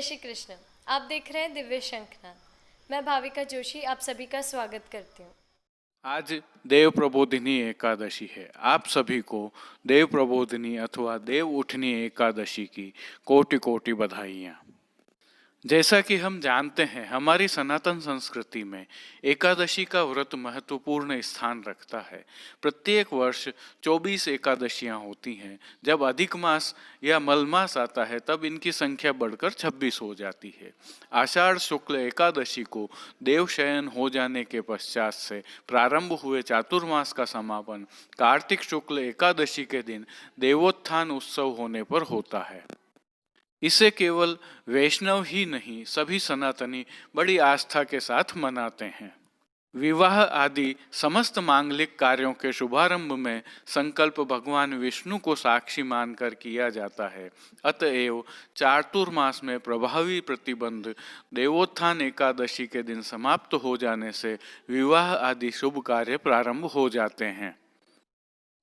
जय श्री कृष्ण। आप देख रहे हैं दिव्य शंखनाद। मैं भाविका जोशी आप सभी का स्वागत करती हूँ। आज देव प्रबोधिनी एकादशी है। आप सभी को देव प्रबोधिनी अथवा देव उठनी एकादशी की कोटि कोटि बधाइयाँ। जैसा कि हम जानते हैं, हमारी सनातन संस्कृति में एकादशी का व्रत महत्वपूर्ण स्थान रखता है। प्रत्येक वर्ष 24 एकादशियां होती हैं। जब अधिक मास या मलमास आता है तब इनकी संख्या बढ़कर 26 हो जाती है। आषाढ़ शुक्ल एकादशी को देवशयन हो जाने के पश्चात से प्रारंभ हुए चातुर्मास का समापन कार्तिक शुक्ल एकादशी के दिन देवोत्थान उत्सव होने पर होता है। इसे केवल वैष्णव ही नहीं, सभी सनातनी बड़ी आस्था के साथ मनाते हैं। विवाह आदि समस्त मांगलिक कार्यों के शुभारंभ में संकल्प भगवान विष्णु को साक्षी मानकर किया जाता है। अतएव चातुर्मास में प्रभावी प्रतिबंध देवोत्थान एकादशी के दिन समाप्त हो जाने से विवाह आदि शुभ कार्य प्रारंभ हो जाते हैं।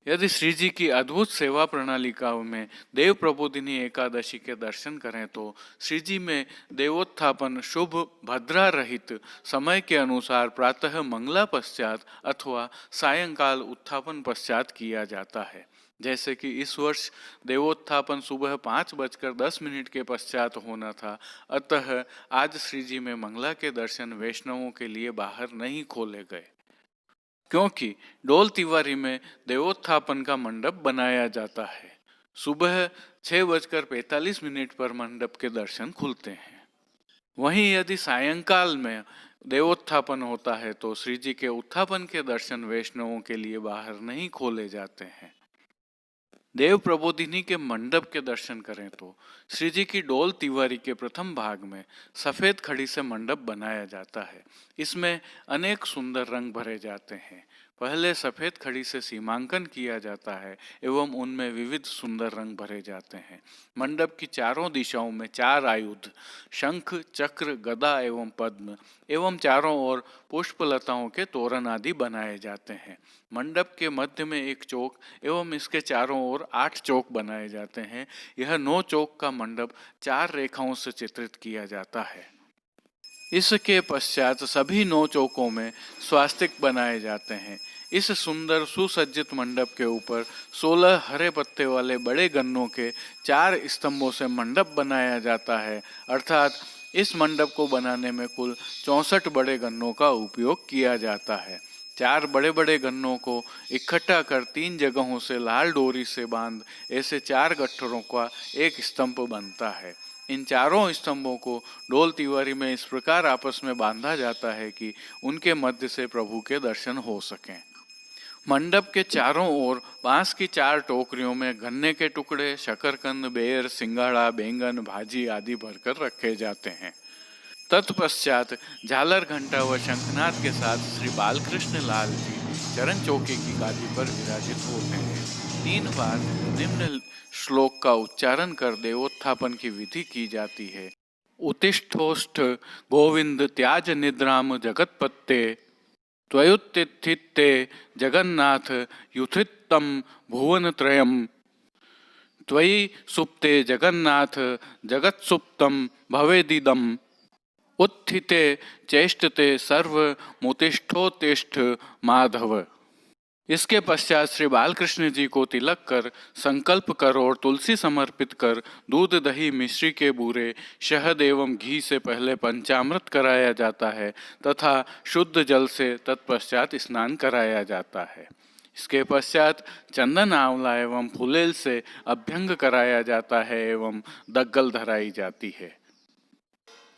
यदि श्री जी की अद्भुत सेवा प्रणालिकाओं में देव प्रबोधिनी एकादशी के दर्शन करें तो श्री जी में देवोत्थापन शुभ भद्रा रहित समय के अनुसार प्रातः मंगला पश्चात अथवा सायंकाल उत्थापन पश्चात किया जाता है। जैसे कि इस वर्ष देवोत्थापन सुबह 5:10 के पश्चात होना था, अतः आज श्री जी में मंगला के दर्शन वैष्णवों के लिए बाहर नहीं खोले गए, क्योंकि डोल तिवारी में देवोत्थापन का मंडप बनाया जाता है। सुबह 6:45 पर मंडप के दर्शन खुलते हैं। वहीं यदि सायंकाल में देवोत्थापन होता है तो श्री जी के उत्थापन के दर्शन वैष्णवों के लिए बाहर नहीं खोले जाते हैं। देव प्रबोधिनी के मंडप के दर्शन करें तो श्री जी की डोल तिवारी के प्रथम भाग में सफेद खड़ी से मंडप बनाया जाता है। इसमें अनेक सुंदर रंग भरे जाते हैं। पहले सफेद खड़ी से सीमांकन किया जाता है एवं उनमें विविध सुंदर रंग भरे जाते हैं। मंडप की चारों दिशाओं में 4 आयुध शंख, चक्र, गदा एवं पद्म एवं चारों ओर पुष्पलताओं के तोरण आदि बनाए जाते हैं। मंडप के मध्य में एक चौक एवं इसके चारों ओर 8 चौक बनाए जाते हैं। यह 9 चौक का मंडप 4 रेखाओं से चित्रित किया जाता है। इसके पश्चात सभी 9 चौकों में स्वास्तिक बनाए जाते हैं। इस सुंदर सुसज्जित मंडप के ऊपर 16 हरे पत्ते वाले बड़े गन्नों के 4 स्तंभों से मंडप बनाया जाता है। अर्थात इस मंडप को बनाने में कुल 64 बड़े गन्नों का उपयोग किया जाता है। 4 बड़े बड़े गन्नों को इकट्ठा कर 3 जगहों से लाल डोरी से बांध ऐसे 4 गट्ठरों का एक स्तंभ बनता है। इन चारों स्तंभों को डोल तिवारी में इस प्रकार आपस में बांधा जाता है कि उनके मध्य से प्रभु के दर्शन हो सकें। मंडप के चारों ओर बांस की 4 टोकरियों में गन्ने के टुकड़े, शकरकंद, बेर, सिंगाड़ा, बैंगन, भाजी आदि भरकर रखे जाते हैं। तत्पश्चात झालर, घंटा व शंखनाद के साथ श्री बालकृष्ण लाल जी चरण चौके की गादी पर विराजित होते हैं। 3 बार निम्न श्लोक का उच्चारण कर देवोत्थापन की विधि की जाती है। उत्तिष्ठोष्ठ गोविंद त्याज निद्राम जगतपत्ते त्वयुत्थिते जगन्नाथ युथित्तम भुवनत्रयम् त्वयि सुप्ते जगन्नाथ जगत्सुप्तम भवेदिदम् उत्थिते चेष्टते सर्वमुतिष्ठोत्तिष्ठ माधव। इसके पश्चात श्री बालकृष्ण जी को तिलक कर, संकल्प कर और तुलसी समर्पित कर दूध, दही, मिश्री के बूरे, शहद एवं घी से पहले पंचामृत कराया जाता है तथा शुद्ध जल से तत्पश्चात स्नान कराया जाता है। इसके पश्चात चंदन, आंवला एवं फुलेल से अभ्यंग कराया जाता है एवं दग्गल धराई जाती है।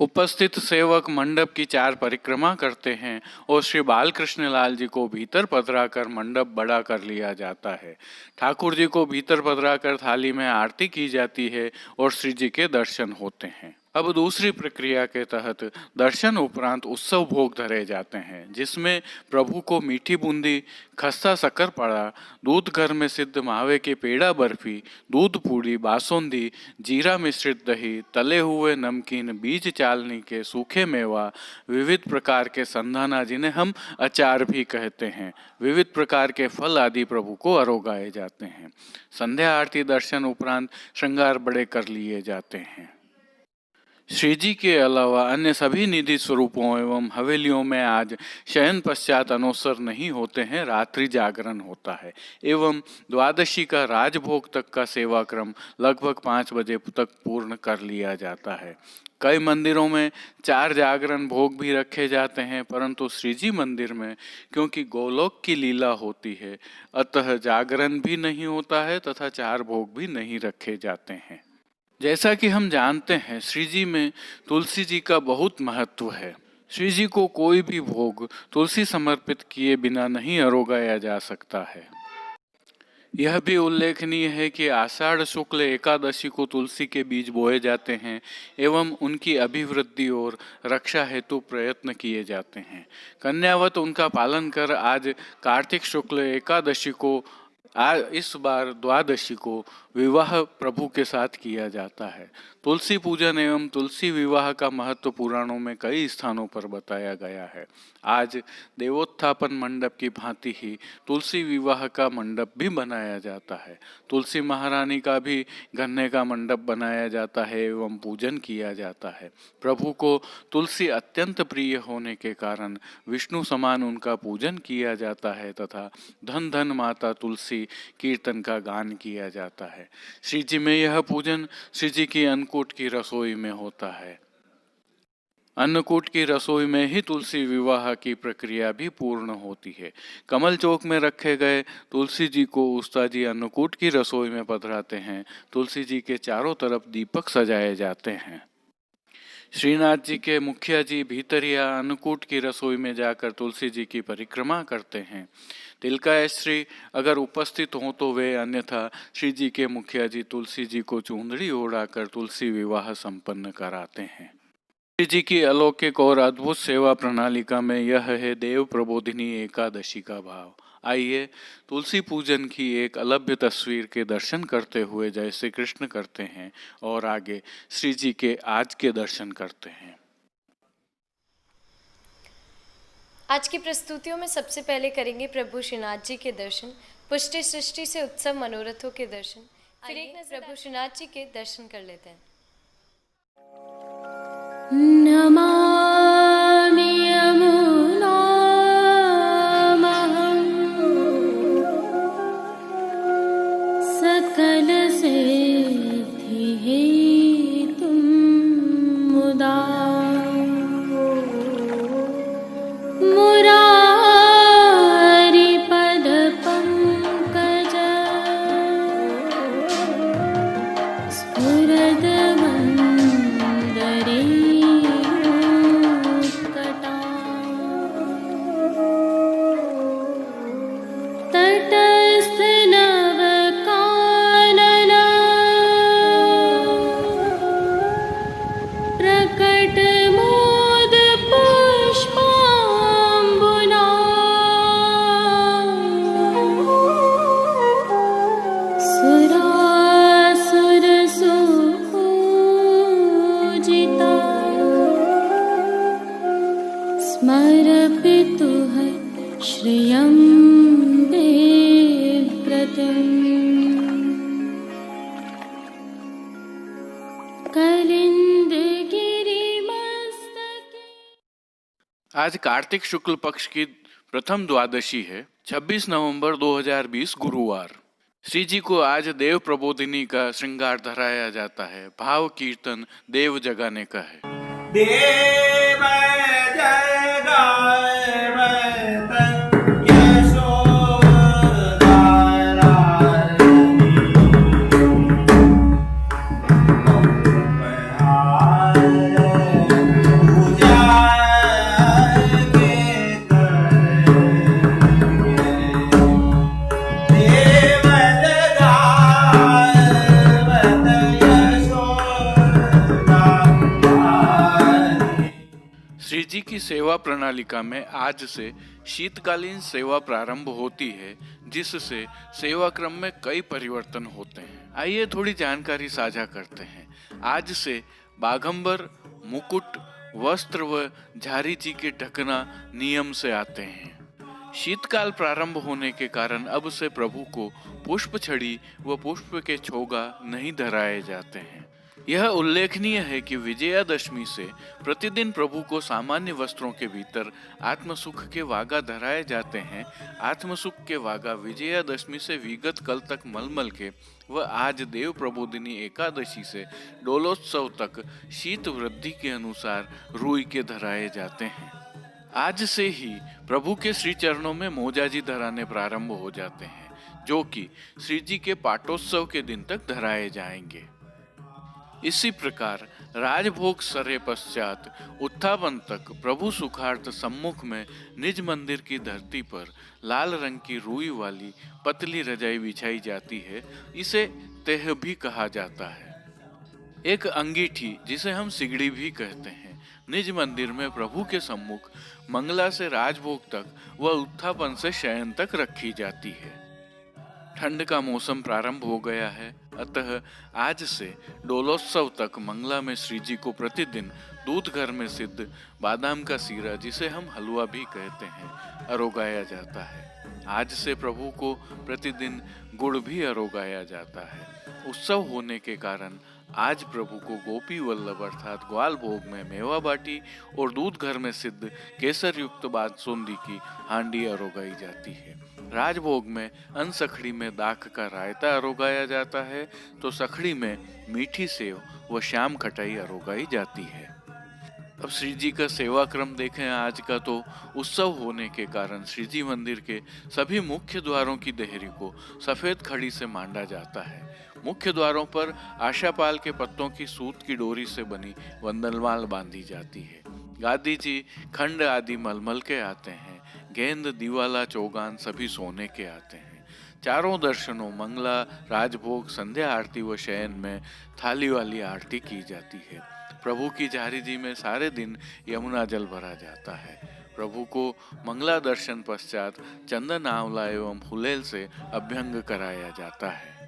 उपस्थित सेवक मंडप की 4 परिक्रमा करते हैं और श्री बालकृष्ण लाल जी को भीतर पधराकर मंडप बड़ा कर लिया जाता है। ठाकुर जी को भीतर पधराकर थाली में आरती की जाती है और श्री जी के दर्शन होते हैं। अब दूसरी प्रक्रिया के तहत दर्शन उपरांत उत्सव भोग धरे जाते हैं, जिसमें प्रभु को मीठी बूंदी, खस्ता शक्करपारा, दूध घर में सिद्ध मावे के पेड़ा बर्फी, दूध पूड़ी, बासुंदी, जीरा मिश्रित दही, तले हुए नमकीन, बीज चालनी के सूखे मेवा, विविध प्रकार के संधाना जिन्हें हम अचार भी कहते हैं, विविध प्रकार के फल आदि प्रभु को अरोगाए जाते हैं। संध्या आरती दर्शन उपरांत श्रृंगार बड़े कर लिए जाते हैं। श्री जी के अलावा अन्य सभी निधि स्वरूपों एवं हवेलियों में आज शयन पश्चात अनोसर नहीं होते हैं, रात्रि जागरण होता है एवं द्वादशी का राजभोग तक का सेवा क्रम लगभग 5 बजे तक पूर्ण कर लिया जाता है। कई मंदिरों में 4 जागरण भोग भी रखे जाते हैं, परंतु श्री जी मंदिर में क्योंकि गोलोक की लीला होती है, अतः जागरण भी नहीं होता है तथा 4 भोग भी नहीं रखे जाते हैं। जैसा कि हम जानते हैं, श्री जी में तुलसी जी का बहुत महत्व है। श्री जी को कोई भी भोग तुलसी समर्पित किए बिना नहीं अरोगाया जा सकता है। यह भी उल्लेखनीय है कि आषाढ़ शुक्ल एकादशी को तुलसी के बीज बोए जाते हैं एवं उनकी अभिवृद्धि और रक्षा हेतु प्रयत्न किए जाते हैं। कन्यावत उनका पालन कर आज कार्तिक शुक्ल एकादशी को इस बार द्वादशी को विवाह प्रभु के साथ किया जाता है। तुलसी पूजन एवं तुलसी विवाह का महत्व पुराणों में कई स्थानों पर बताया गया है। आज देवोत्थापन मंडप की भांति ही तुलसी विवाह का मंडप भी बनाया जाता है। तुलसी महारानी का भी गन्ने का मंडप बनाया जाता है एवं पूजन किया जाता है। प्रभु को तुलसी अत्यंत प्रिय होने के कारण विष्णु समान उनका पूजन किया जाता है तथा धन धन माता तुलसी कीर्तन का गान किया जाता है। श्री जी में यह पूजन श्री जी की अन्नकूट की रसोई में होता है। अन्नकूट की रसोई में ही तुलसी विवाह की प्रक्रिया भी पूर्ण होती है। कमल चौक में रखे गए तुलसी जी को उस्ताद जी अन्नकूट की रसोई में पधराते हैं। तुलसी जी के चारों तरफ दीपक सजाए जाते हैं। श्रीनाथ जी के मुखिया जी भीतरिया अन्नकूट की रसोई में जाकर तुलसी जी की परिक्रमा करते हैं। तिलका श्री अगर उपस्थित हों तो वे, अन्यथा श्री जी के मुखिया जी तुलसी जी को चुंदड़ी ओढ़ाकर तुलसी विवाह संपन्न कराते हैं। श्री जी की अलौकिक और अद्भुत सेवा प्रणालिका में यह है देव प्रबोधिनी एकादशी का भाव। आइए तुलसी पूजन की एक अलभ्य तस्वीर के दर्शन करते हुए जय श्री कृष्ण करते हैं और आगे श्री जी के आज के दर्शन करते हैं। आज की प्रस्तुतियों में सबसे पहले करेंगे प्रभु श्रीनाथ जी के दर्शन, पुष्टि सृष्टि से उत्सव मनोरथों के दर्शन। फिर एक नजर प्रभु श्रीनाथ जी के दर्शन कर लेते हैं। नमामि यमुनामहं सकलसिद्धिहेतुं मुदा मुरारिपदपङ्कज स्फुरदवन्दरे स्मरपितुः श्रियं देवव्रतम् कलिन्दगिरिमस्तके। आज कार्तिक शुक्ल पक्ष की प्रथम द्वादशी है, 26 नवंबर 2020 गुरुवार। श्री जी को आज देव प्रबोधिनी का श्रृंगार धराया जाता है। भाव कीर्तन देव जगाने का है। देव जगाए श्री जी की सेवा प्रणालिका में आज से शीतकालीन सेवा प्रारंभ होती है, जिससे सेवा क्रम में कई परिवर्तन होते हैं। आइए थोड़ी जानकारी साझा करते हैं। आज से बाघंबर, मुकुट, वस्त्र व झारी जी के ढकना नियम से आते हैं। शीतकाल प्रारंभ होने के कारण अब से प्रभु को पुष्प छड़ी व पुष्प के छोगा नहीं धराए जाते हैं। यह उल्लेखनीय है कि विजयादशमी से प्रतिदिन प्रभु को सामान्य वस्त्रों के भीतर आत्मसुख के वागा धराए जाते हैं। आत्मसुख के वागा विजयादशमी से विगत कल तक मलमल के व आज देव प्रबोधिनी एकादशी से डोलोत्सव तक शीत वृद्धि के अनुसार रुई के धराए जाते हैं। आज से ही प्रभु के श्री चरणों में मोजाजी धराने प्रारंभ हो जाते हैं, जो कि श्री जी के पाटोत्सव के दिन तक धराए जाएंगे। इसी प्रकार राजभोग सरे पश्चात उत्थापन तक प्रभु सुखार्थ सम्मुख में निज मंदिर की धरती पर लाल रंग की रुई वाली पतली रजाई बिछाई जाती है। इसे तेह भी कहा जाता है। एक अंगीठी, जिसे हम सिगड़ी भी कहते हैं, निज मंदिर में प्रभु के सम्मुख मंगला से राजभोग तक व उत्थापन से शयन तक रखी जाती है। ठंड का मौसम प्रारंभ हो गया है, अतः आज से डोलोत्सव तक मंगला में श्री जी को प्रतिदिन दूध घर में सिद्ध बादाम का सीरा, जिसे हम हलवा भी कहते हैं, अरोगाया जाता है। आज से प्रभु को प्रतिदिन गुड़ भी अरोगाया जाता है। उत्सव होने के कारण आज प्रभु को गोपी वल्लभ अर्थात ग्वाल भोग में मेवा बाटी और दूध घर में सिद्ध केसर युक्त बादसुंदी की हांडी अरोगाई जाती है। राजभोग में अनसखड़ी में दाख का रायता अरोगाया जाता है, तो सखड़ी में मीठी सेव व श्याम खटाई अरोगाई जाती है। अब श्री जी का सेवा क्रम देखें आज का, तो उत्सव होने के कारण श्री जी मंदिर के सभी मुख्य द्वारों की देहरी को सफेद खड़ी से मांडा जाता है। मुख्य द्वारों पर आशापाल के पत्तों की सूत की डोरी से बनी वंदनमाल बांधी जाती है। गादी जी खंड आदि मलमल के आते हैं। गेंद, दीवाला, चौगान सभी सोने के आते हैं। चारों दर्शनों मंगला, राजभोग, संध्या आरती व शयन में थाली वाली आरती की जाती है। प्रभु की झारी जी में सारे दिन यमुना जल भरा जाता है। प्रभु को मंगला दर्शन पश्चात चंदन, आंवला एवं फुलेल से अभ्यंग कराया जाता है।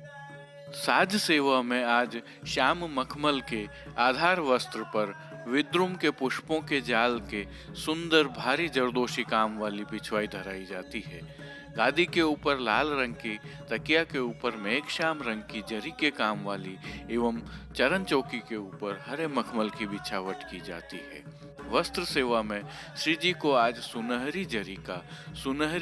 साज सेवा में आज श्याम मखमल के आधार वस्त्र पर विद्रुम के पुष्पों के जाल के सुंदर भारी जरदोशी काम वाली बिछवाई धराई जाती है। गादी के ऊपर लाल रंग की, तकिया के ऊपर मेघश्याम रंग की जरी के काम वाली एवं चरण चौकी के ऊपर हरे मखमल की बिछावट की जाती है। वस्त्र सेवा में श्री जी को आज सुनहरी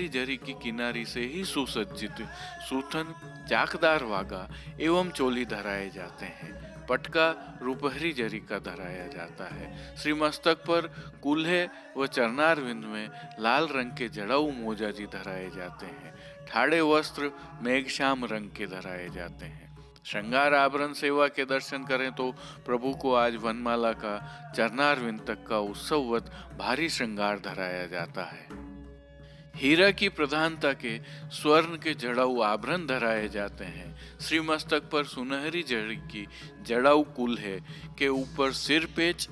जरी की किनारी से ही सुसज्जित सूथन, चाकदार वागा एवं चोली धराए जाते हैं। पटका रुपहरी जरी का धराया जाता है। श्री मस्तक पर कूल्हे व चरणारविंद में लाल रंग के जड़ाऊ मोजाजी धराए जाते हैं। ठाड़े वस्त्र मेघश्याम रंग के धराए जाते हैं। श्रृंगार आभरण सेवा के दर्शन करें तो प्रभु को आज वनमाला का चरणारविंद तक का उत्सववत भारी श्रृंगार धराया जाता है। हीरा की प्रधानता के स्वर्ण के जड़ाऊ आभरण धराए जाते हैं। श्री मस्तक पर सुनहरी जड़ी की जड़ाऊ कूल्हे के ऊपर सिर पेच,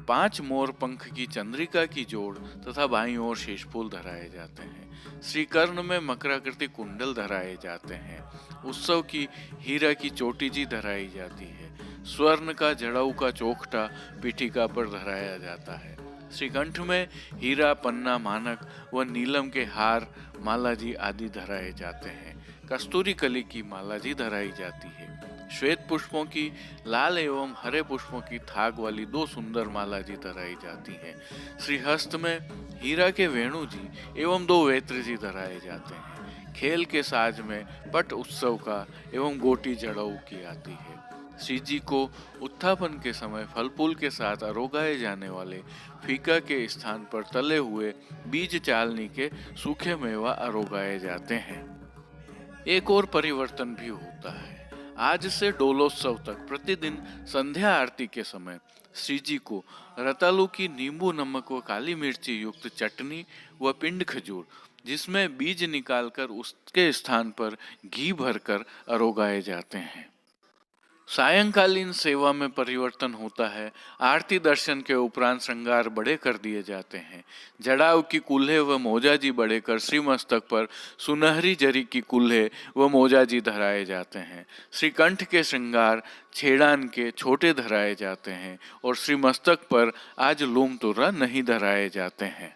5 मोर पंख की चंद्रिका की जोड़ तथा बाईं ओर शेषफूल धराए जाते हैं। श्री कर्ण में मकराकृति कुंडल धराए जाते हैं। उत्सव की हीरा की चोटी जी धराई जाती है। स्वर्ण का जड़ाऊ का चोखटा पीठिका पर धराया जाता है। श्रीकंठ में हीरा, पन्ना, मानक व नीलम के हार, मालाजी आदि धराए जाते हैं। कस्तूरी कली की मालाजी धराई जाती है। श्वेत पुष्पों की, लाल एवं हरे पुष्पों की थाग वाली 2 सुंदर मालाजी धराई जाती है। श्रीहस्त में हीरा के वेणु जी एवं 2 वेत्र जी धराए जाते हैं। खेल के साज में पट उत्सव का एवं गोटी जड़ाऊ की आती है। श्री जी को उत्थापन के समय फल फूल के साथ अरोगाए जाने वाले फीका के स्थान पर तले हुए बीज चालनी के सूखे मेवा अरोगाए जाते हैं। एक और परिवर्तन भी होता है। आज से डोलोत्सव तक प्रतिदिन संध्या आरती के समय श्री जी को रतालू की नींबू, नमक व काली मिर्ची युक्त चटनी व पिंड खजूर, जिसमें बीज निकालकर उसके स्थान पर घी भरकर अरोगाए जाते हैं। सायंकालीन सेवा में परिवर्तन होता है। आरती दर्शन के उपरांत श्रृंगार बड़े कर दिए जाते हैं। जड़ाऊ की कुल्हे व मोजाजी बड़े कर श्री मस्तक पर सुनहरी जरी की कुल्हे व मोजाजी धराए जाते हैं। श्रीकंठ के श्रृंगार छेड़ान के छोटे धराए जाते हैं और श्री मस्तक पर आज लूम तुर्रा नहीं धराए जाते हैं।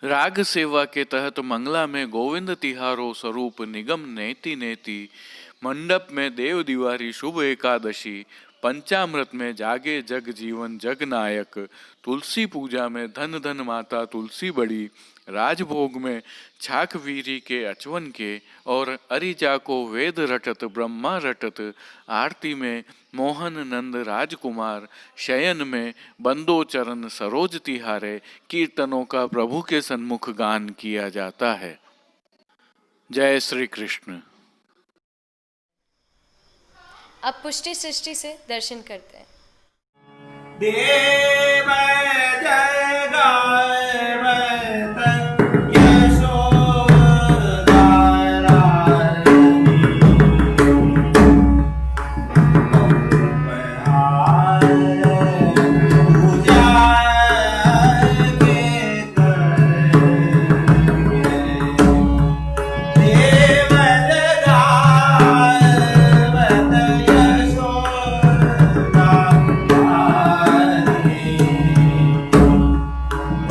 राग सेवा के तहत मंगला में गोविंद तिहारो स्वरूप निगम नेति नेति, मंडप में देव दिवारी शुभ एकादशी, पंचामृत में जागे जग जीवन जग नायक, तुलसी पूजा में धन धन माता तुलसी बड़ी, राजभोग में छाक वीरी के अचवन के, और अरिजा को वेद रटत ब्रह्मा रटत, आरती में मोहन नंद राजकुमार, शयन में बंदो चरण सरोज तिहारे, कीर्तनों का प्रभु के सन्मुख गान किया जाता है। जय श्री कृष्ण। अब पुष्टि सृष्टि से दर्शन करते हैं। देव जय गायब यशोदा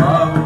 Baba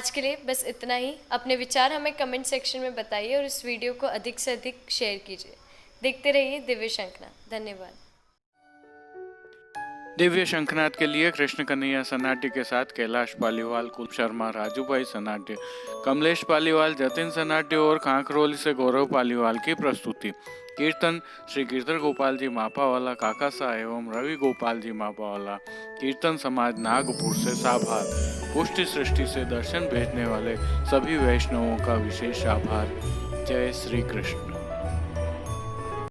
आज के लिए बस इतना ही। अपने विचार हमें कमेंट सेक्शन में बताइए और इस वीडियो को अधिक से अधिक शेयर कीजिए। देखते रहिए दिव्य शंखनाद। धन्यवाद। दिव्य शंखनाद के लिए कृष्ण कन्हैया सनाट्य के साथ कैलाश पालीवाल, कुल शर्मा, राजू भाई सनाट्य, कमलेश पालीवाल, जतिन सनाट्य और कांकरोली से गौरव पालीवाल की प्रस्तुति। कीर्तन श्री कीर्तन गोपाल जी मापावाला काकासा एवं रवि गोपाल जी मापावाला। कीर्तन समाज नागपुर से साभार। पुष्टि सृष्टि से दर्शन भेजने वाले सभी वैष्णवों का विशेष आभार। जय श्री कृष्ण।